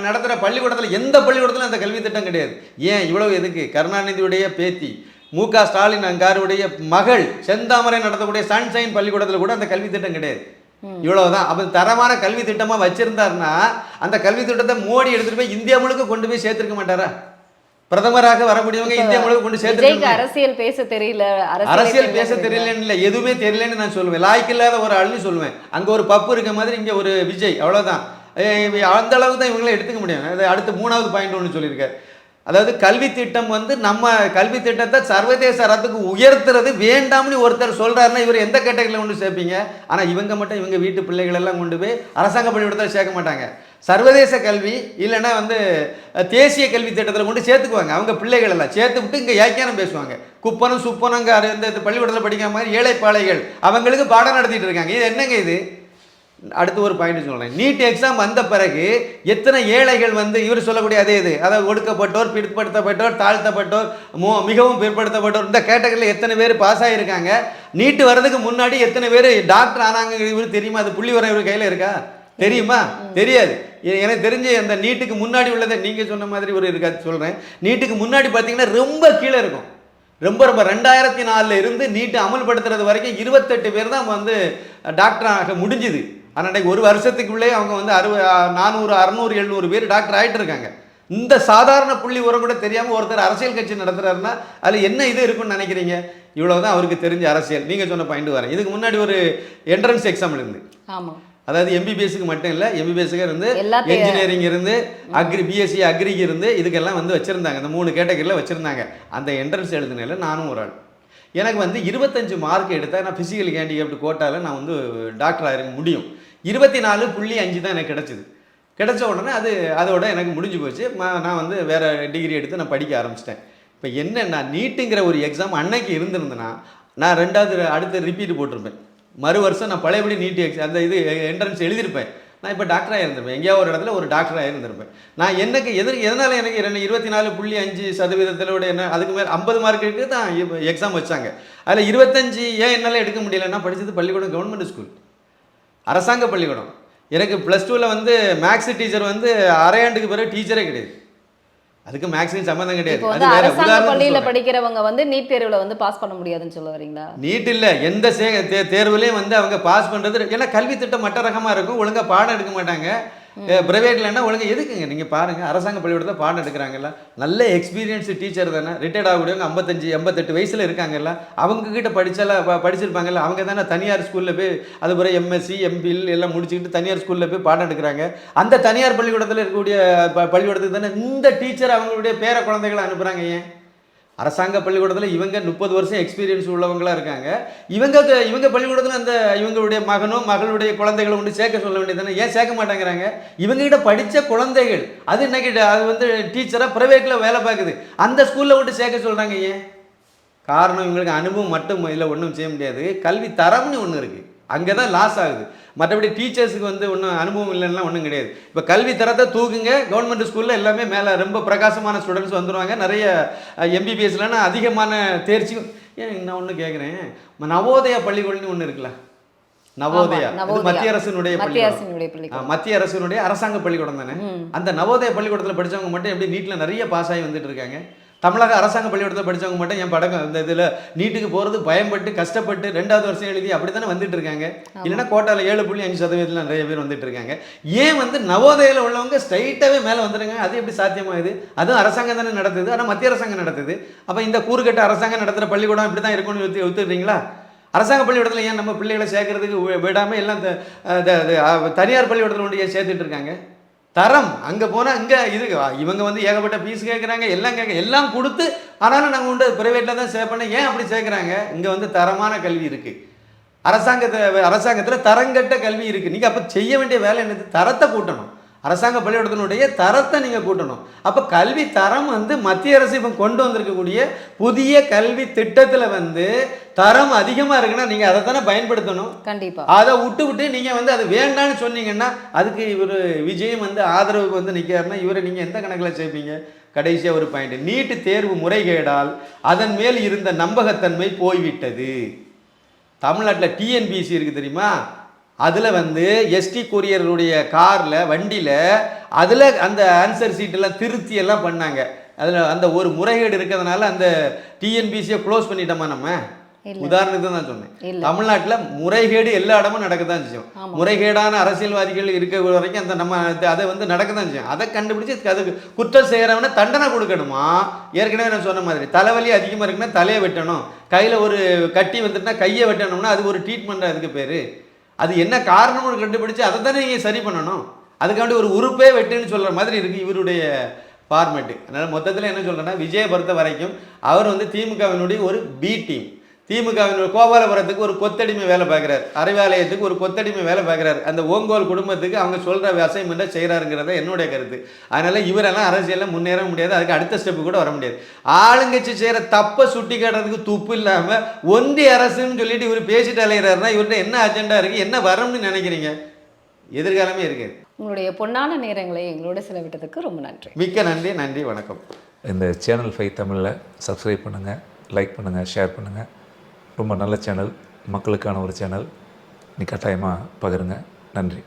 நடத்துகிற பள்ளிக்கூடத்தில், எந்த பள்ளிக்கூடத்திலும் அந்த கல்வி திட்டம் கிடையாது. ஏன் இவ்வளவு எதுக்கு? கருணாநிதியுடைய பேத்தி மு க ஸ்டாலின் அங்காருடைய மகள் செந்தாமரை நடத்தக்கூடிய சன்ஷைன் பள்ளிக்கூடத்தில் கூட அந்த கல்வி திட்டம் கிடையாது. இவ்வளவுதான். அப்போ தரமான கல்வி திட்டமாக வச்சிருந்தாருன்னா அந்த கல்வி திட்டத்தை மோடி எடுத்துட்டு போய் இந்தியா முழுக்க கொண்டு போய் சேர்த்திருக்க மாட்டாரா? பிரதமராக வரக்கூடியவங்க இந்தியா முழுக்க கொண்டு சேர்த்து அரசியல் பேச தெரியல, அரசியல் பேச தெரியலன்னு இல்லை, எதுவுமே தெரியலன்னு நான் சொல்லுவேன். லாய்க்கு இல்லாத ஒரு ஆள்னு சொல்லுவேன். அங்கே ஒரு பப்பு இருக்க மாதிரி இங்கே ஒரு விஜய், அவ்வளோதான். அந்த அளவுக்கு தான் இவங்களே எடுத்துக்க முடியும். அது அடுத்து 3வது பாயிண்ட் ஒன்று சொல்லியிருக்காரு. அதாவது கல்வி திட்டம் வந்து நம்ம கல்வி திட்டத்தை சர்வதேச தரத்துக்கு உயர்த்துறது வேண்டாம்னு ஒருத்தர் சொல்றாருன்னா இவர் எந்த கேட்டகரியில் கொண்டு சேர்ப்பீங்க? ஆனால் இவங்க மட்டும் இவங்க வீட்டு பிள்ளைகள் எல்லாம் கொண்டு போய் அரசாங்க பள்ளிக்கூடத்தில் சேர்க்க மாட்டாங்க. சர்வதேச கல்வி இல்லைன்னா வந்து தேசிய கல்வி திட்டத்தில் கொண்டு சேர்த்துக்குவாங்க. அவங்க பிள்ளைகள் எல்லாம் சேர்த்து விட்டு இங்கே ஏக்கியானம் பேசுவாங்க. குப்பனும் சுப்பனுங்க இந்த பள்ளிக்கூடத்தில் படிக்கிற மாதிரி ஏழைப்பாளைகள் அவங்களுக்கு பாடம் நடத்திட்டு இருக்காங்க. இது என்னங்க இது? அடுத்து ஒரு பாயிண்ட் சொல்கிறேன். நீட் எக்ஸாம் வந்த பிறகு எத்தனை ஏழைகள் வந்து இவர் சொல்லக்கூடிய அதே இது, அதாவது ஒடுக்கப்பட்டோர், பிற்படுத்தப்பட்டோர், தாழ்த்தப்பட்டோர், மிகவும் பிற்படுத்தப்பட்டோர் இந்த கேட்டகரியில் எத்தனை பேர் பாஸ் ஆகியிருக்காங்க? நீட்டு வர்றதுக்கு முன்னாடி எத்தனை பேர் டாக்டர் ஆனாங்க இவர் தெரியுமா? அது புள்ளி வர இவர் கையில் இருக்கா? தெரியுமா? தெரியாது. எனக்கு தெரிஞ்சு அந்த நீட்டுக்கு முன்னாடி உள்ளதை நீங்கள் சொன்ன மாதிரி ஒரு இருக்காது சொல்கிறேன். நீட்டுக்கு முன்னாடி பார்த்தீங்கன்னா ரொம்ப கீழே இருக்கும். ரொம்ப 2004 இருந்து நீட்டு அமல்படுத்துறது வரைக்கும் 28 பேர் தான் வந்து டாக்டராக முடிஞ்சுது. ஆனால் இன்றைக்கு ஒரு வருஷத்துக்குள்ளே அவங்க வந்து 400, 600, 700 பேர் டாக்டர் ஆகிட்டு இருக்காங்க. இந்த சாதாரண புள்ளி உரம் கூட தெரியாமல் ஒருத்தர் அரசியல் கட்சி நடத்துறாருன்னா அதில் என்ன இது இருக்குன்னு நினைக்கிறீங்க? இவ்வளோதான் அவருக்கு தெரிஞ்ச அரசியல். நீங்கள் சொன்ன பாயிண்ட் வரேன். இதுக்கு முன்னாடி ஒரு என்ட்ரன்ஸ் எக்ஸாம் இருந்து, ஆமாம், அதாவது எம்பிபிஎஸ்க்கு மட்டும் இல்லை, எம்பிபிஎஸ்க்கு இருந்து என்ஜினியரிங் இருந்து பிஎஸ்சி அக்ரிக்கு இருந்து இதுக்கெல்லாம் வந்து வச்சுருந்தாங்க. இந்த 3 கேட்டகரியில் வச்சுருந்தாங்க. அந்த என்ட்ரன்ஸ் எழுதுனால நானும் ஒரு ஆள். எனக்கு வந்து 25 மார்க் எடுத்தால் நான் ஃபிசிக்கல் ஹேண்டிகேப்டு கோட்டாவில் நான் வந்து டாக்டர் ஆகிருக்க முடியும். 24.5 தான் எனக்கு கிடச்சிது. கிடைச்ச உடனே அதோட எனக்கு முடிஞ்சு போச்சு. நான் வந்து வேறு டிகிரி எடுத்து நான் படிக்க ஆரம்பிச்சிட்டேன். இப்போ என்னென்னா நீட்டுங்கிற ஒரு எக்ஸாம் அன்னைக்கு இருந்திருந்தேன்னா நான் அடுத்து ரிப்பீட் போட்டிருப்பேன். மறு வருஷம் நான் பழையபடி நீட் அந்த இது என்ட்ரன்ஸ் எழுதியிருப்பேன். நான் இப்போ டாக்டராக இருந்திருப்பேன். எங்கேயாவது ஒரு இடத்துல ஒரு டாக்டராக இருந்திருப்பேன். நான் எனக்கு எதனால் எனக்கு 24.5% என்ன அதுக்கு மேலே 50 மார்க்குக்கு தான் எக்ஸாம் வச்சாங்க. அதில் 25 ஏன் என்னால் எடுக்க முடியல? நான் படித்தது பள்ளிக்கூடம் கவர்மெண்ட் ஸ்கூல், அரசாங்க பள்ளிக்கூடம். எனக்கு +2ல் வந்து மேக்ஸ் டீச்சர் வந்து அரையாண்டுக்கு பிறகு டீச்சரே கிடையாது. அதுக்கு மேக்ஸின் சம்மந்தம் கிடையாது. அது வேற. உதாரணம் பள்ளியில படிக்கிறவங்க வந்து நீட் தேர்வுல வந்து பாஸ் பண்ண முடியாதுன்னு சொல்ல வரீங்களா? நீட் இல்ல, எந்த தேர்வுலையும் வந்து அவங்க பாஸ் பண்றது, ஏன்னா கல்வி திட்டம் மட்ட ரகமா இருக்கும். ஒழுங்கா பாடம் எடுக்க மாட்டாங்க. பிரைவேட்லன்னா ஒழுங்கு எதுக்குங்க? நீங்கள் பாருங்கள், அரசாங்க பள்ளிக்கூடத்தில் பாடம் எடுக்கிறாங்கல்ல, நல்ல எக்ஸ்பீரியன்ஸ் டீச்சர் தானே, ரிட்டையர்ட் ஆகக்கூடியவங்க 55, 88 வயசில் இருக்காங்கல்ல, அவங்கக்கிட்ட படிச்சிருப்பாங்கல்ல, அவங்க தானே தனியார் ஸ்கூலில் போய் அதுபோல் எம்எஸ்சி எம்பில் எல்லாம் முடிச்சுக்கிட்டு தனியார் ஸ்கூலில் போய் பாடம் எடுக்கிறாங்க. அந்த தனியார் பள்ளிக்கூடத்தில் இருக்கக்கூடிய பள்ளிக்கூடத்துக்கு தானே இந்த டீச்சர் அவங்களுடைய பேர குழந்தைகளை அனுப்புகிறாங்க. ஏன் அரசாங்க பள்ளிக்கூடத்தில் இவங்க 30 வருஷம் எக்ஸ்பீரியன்ஸ் உள்ளவங்களாக இருக்காங்க. இவங்க பள்ளிக்கூடத்தில் அந்த இவங்களுடைய மகனும் மகளுடைய குழந்தைகளை கொண்டு சேர்க்க சொல்ல வேண்டியதானே? ஏன் சேர்க்க மாட்டேங்கிறாங்க? இவங்ககிட்ட படித்த குழந்தைகள் அது இன்னைக்கு அது வந்து டீச்சராக ப்ரைவேட்டில் வேலை பார்க்குது, அந்த ஸ்கூலில் விட்டு சேர்க்க சொல்கிறாங்க. ஏன் காரணம்? இவங்களுக்கு அனுபவம் மட்டும் இதில் ஒன்றும் செய்ய முடியாது. கல்வி தரம்னு ஒன்று இருக்குது, அங்கே தான் லாஸ் ஆகுது. மற்றபடி டீச்சர்ஸுக்கு வந்து ஒன்றும் அனுபவம் இல்லைன்னா ஒன்றும் கிடையாது. இப்போ கல்வி தரத்தை தூக்குங்க, கவர்மெண்ட் ஸ்கூலில் எல்லாமே மேலே ரொம்ப பிரகாசமான ஸ்டூடெண்ட்ஸ் வந்துடுவாங்க. நிறைய எம்பிபிஎஸ்லன்னா அதிகமான தேர்ச்சி. ஏன் நான் ஒன்று கேட்குறேன், நவோதயா பள்ளிக்கூடம்னு ஒன்று இருக்குல்ல, நவோதயா மத்திய அரசினுடைய பள்ளிக்கூடம், மத்திய அரசினுடைய அரசாங்க பள்ளிக்கூடம் தானே. அந்த நவோதயா பள்ளிக்கூடத்தில் படித்தவங்க மட்டும் எப்படி நீட்டில் நிறைய பாஸ் ஆகி வந்துட்டு இருக்காங்க? தமிழக அரசாங்க பள்ளிக்கூடத்தில் படித்தவங்க மட்டும் என் படக்கம் இந்த இதில் நீட்டுக்கு போகிறது பயன்பட்டு கஷ்டப்பட்டு 2வது வருஷம் எழுதி அப்படி தானே வந்துட்டு இருக்காங்க. இல்லைன்னா கோட்டாவில் 7.5% நிறைய பேர் வந்துட்டு இருக்காங்க. ஏன் வந்து நவோதயில் உள்ளவங்க ஸ்ட்ரைட்டாகவே மேலே வந்துடுங்க? அது எப்படி சாத்தியமாகுது? அதுவும் அரசாங்கம் தானே நடத்துது, ஆனால் மத்திய அரசாங்கம் நடத்துது. அப்போ இந்த கூறுகட்ட அரசாங்கம் நடத்துகிற பள்ளிக்கூடம் இப்படி தான் இருக்கும்னு ஒத்துக்கிறீங்களா? அரசாங்க பள்ளிக்கூடத்தில் ஏன் நம்ம பிள்ளைகளை சேர்க்கறதுக்கு விடாமல் எல்லாம் தனியார் பள்ளிக்கூடத்தில் கொண்டு ஏன் சேர்த்துட்டு இருக்காங்க? தரம் அங்கே போனால் இங்கே இது இவங்க வந்து ஏகப்பட்ட ஃபீஸ் கேட்குறாங்க, எல்லாம் கொடுத்து, ஆனாலும் நாங்கள் உண்டு ப்ரைவேட்டில் தான் சேர்ப்பேன். ஏன் அப்படி சேர்க்குறாங்க? இங்கே வந்து தரமான கல்வி இருக்குது. அரசாங்கத்தில் தரங்கட்ட கல்வி இருக்குது. நீங்கள் அப்போ செய்ய வேண்டிய வேலை என்னது? தரத்தை கூட்டணும். அரசாங்க பள்ளிக்கூடத்தினுடைய தரத்தை நீங்கள் கூட்டணும். அப்போ கல்வி தரம் வந்து மத்திய அரசு இப்போ கொண்டு வந்திருக்கக்கூடிய புதிய கல்வி திட்டத்தில் வந்து தரம் அதிகமாக இருக்குன்னா நீங்கள் அதை தானே பயன்படுத்தணும். கண்டிப்பாக. அதை விட்டு நீங்கள் வந்து அது வேண்டான்னு சொன்னீங்கன்னா அதுக்கு இவர் விஜயம் வந்து ஆதரவுக்கு வந்து நிற்கிறாருன்னா இவரை நீங்கள் எந்த கணக்கில் சேர்ப்பீங்க? கடைசியாக ஒரு பாயிண்ட், நீட்டு தேர்வு முறைகேடால் அதன் மேல் இருந்த நம்பகத்தன்மை போய்விட்டது. தமிழ்நாட்டில் டிஎன்பிஎஸ்சி இருக்குது தெரியுமா? அதில் வந்து எஸ்டி கொரியருடைய காரில் வண்டியில் அதில் அந்த ஆன்சர் சீட்டெல்லாம் திருத்தி எல்லாம் பண்ணாங்க. அதில் அந்த ஒரு முறைகேடு இருக்கிறதுனால அந்த டிஎன்பிசியை க்ளோஸ் பண்ணிட்டோமா? நம்ம உதாரணத்துக்கு தான் சொன்னேன். தமிழ்நாட்டில் முறைகேடு எல்லா இடமும் நடக்க தான் செய்யும். முறைகேடான அரசியல்வாதிகள் இருக்க வரைக்கும் அந்த நம்ம அதை வந்து நடக்க தான் செய்யும். அதை கண்டுபிடிச்சி அதுக்கு குற்றம் செய்கிறவனை தண்டனை கொடுக்கணுமா? ஏற்கனவே நான் சொன்ன மாதிரி தலைவலி அதிகமாக இருக்குன்னா தலையை வெட்டணும், கையில் ஒரு கட்டி வந்துட்டுனா கையை வெட்டணும்னா அது ஒரு ட்ரீட்மெண்ட். அதுக்கு பேர் அது என்ன காரணம்னு கண்டுபிடிச்சு அதை தானே நீங்கள் சரி பண்ணணும். அதுக்காண்டி ஒரு உறுப்பே வெட்டுன்னு சொல்கிற மாதிரி இருக்குது இவருடைய ஃபார்மேட்டு. அதனால் மொத்தத்தில் என்ன சொல்கிறேன்னா, விஜயை பொறுத்த வரைக்கும் அவர் வந்து திமுகவினுடைய ஒரு பி டீம். திமுகவினுடைய கோபாலபுரத்துக்கு ஒரு கொத்தடிமை வேலை பார்க்குறாரு, அறிவாலயத்துக்கு ஒரு கொத்தடிமை வேலை பார்க்குறாரு. அந்த ஓங்கோல் குடும்பத்துக்கு அவங்க சொல்கிற அசைன்மெண்ட்டை செய்கிறாருங்கிறத என்னுடைய கருத்து. அதனால் இவரெல்லாம் அரசியலில் முன்னேற முடியாது, அதுக்கு அடுத்த ஸ்டெப்பு கூட வர முடியாது. ஆளுங்கட்சி செய்கிற தப்பை சுட்டி காட்டுறதுக்கு துப்பு இல்லாமல் ஒன்றிய அரசுன்னு சொல்லிட்டு இவர் பேசிட்டு அலைகிறாருன்னா இவர்கிட்ட என்ன அஜெண்டா இருக்குது, என்ன வரும்னு நினைக்கிறீங்க? எதிர்காலமே இருக்காது. உங்களுடைய பொன்னான நேரங்களை எங்களோட செலவிட்டதுக்கு ரொம்ப நன்றி. மிக்க நன்றி. நன்றி, வணக்கம். இந்த சேனல் 5 தமிழில் சப்ஸ்கிரைப் பண்ணுங்கள், லைக் பண்ணுங்கள், ஷேர் பண்ணுங்கள். ரொம்ப நல்ல சேனல், மக்களுக்கான ஒரு சேனல். நீ கட்டாயமாக பகிருங்க. நன்றி.